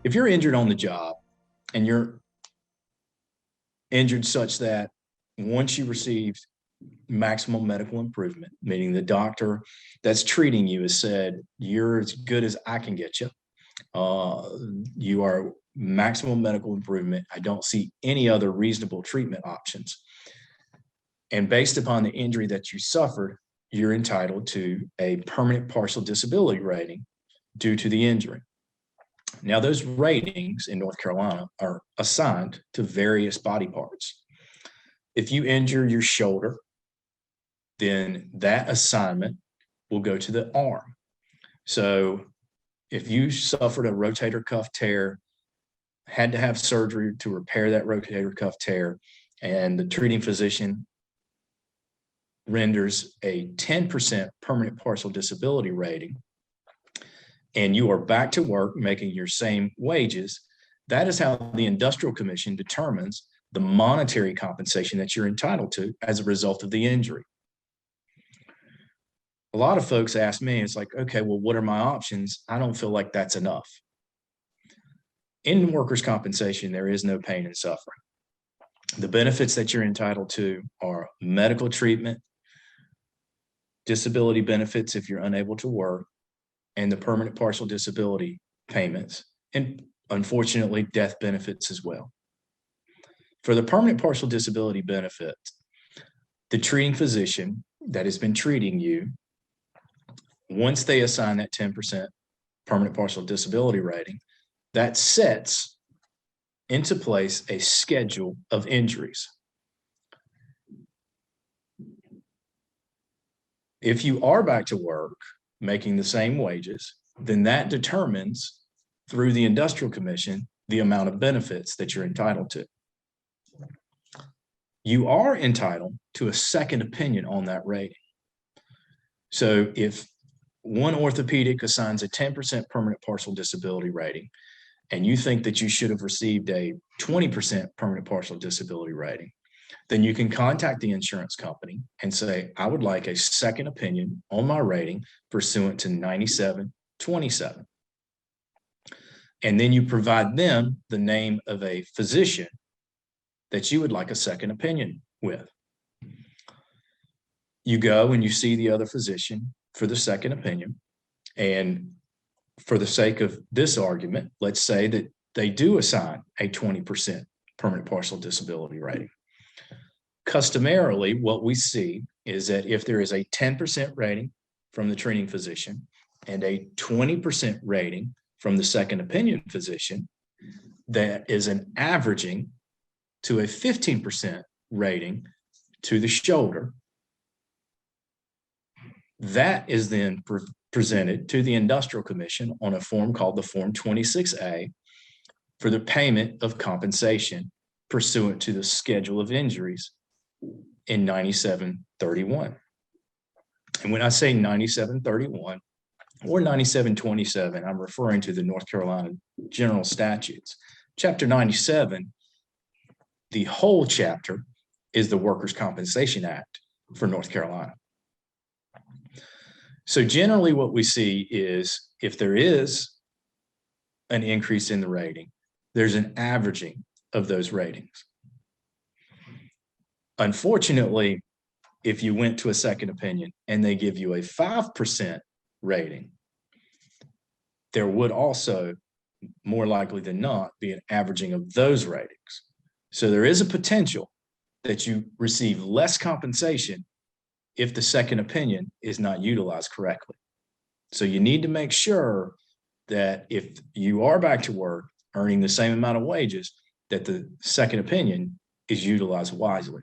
If you're injured on the job and you're injured such that once you received maximum medical improvement, meaning the doctor that's treating you has said, you're as good as I can get you. You are maximum medical improvement. I don't see any other reasonable treatment options. And based upon the injury that you suffered, you're entitled to a permanent partial disability rating due to the injury. Now, those ratings in North Carolina are assigned to various body parts. If you injure your shoulder, then that assignment will go to the arm. So if you suffered a rotator cuff tear, had to have surgery to repair that rotator cuff tear, and the treating physician renders a 10% permanent partial disability rating, and you are back to work making your same wages, that is how the Industrial Commission determines the monetary compensation that you're entitled to as a result of the injury. A lot of folks ask me, it's like, okay, well, what are my options? I don't feel like that's enough. In workers' compensation, there is no pain and suffering. The benefits that you're entitled to are medical treatment, disability benefits if you're unable to work, and the permanent partial disability payments, and unfortunately, death benefits as well. For the permanent partial disability benefits, the treating physician that has been treating you, once they assign that 10% permanent partial disability rating, that sets into place a schedule of injuries. If you are back to work making the same wages, then that determines through the Industrial Commission the amount of benefits that you're entitled to. You are entitled to a second opinion on that rating. So if one orthopedic assigns a 10% permanent partial disability rating, and you think that you should have received a 20% permanent partial disability rating, then you can contact the insurance company and say, I would like a second opinion on my rating pursuant to 9727. And then you provide them the name of a physician that you would like a second opinion with. You go and you see the other physician for the second opinion. And for the sake of this argument, let's say that they do assign a 20% permanent partial disability rating. Customarily, what we see is that if there is a 10% rating from the treating physician and a 20% rating from the second opinion physician, that is an averaging to a 15% rating to the shoulder. That is then presented to the Industrial Commission on a form called the Form 26A for the payment of compensation pursuant to the schedule of injuries in 9731. And when I say 9731 or 9727, I'm referring to the North Carolina General Statutes. Chapter 97, the whole chapter, is the Workers' Compensation Act for North Carolina. So generally what we see is if there is an increase in the rating, there's an averaging of those ratings. Unfortunately, if you went to a second opinion and they give you a 5% rating, there would also, more likely than not, be an averaging of those ratings. So there is a potential that you receive less compensation if the second opinion is not utilized correctly. So you need to make sure that if you are back to work earning the same amount of wages, that the second opinion is utilized wisely.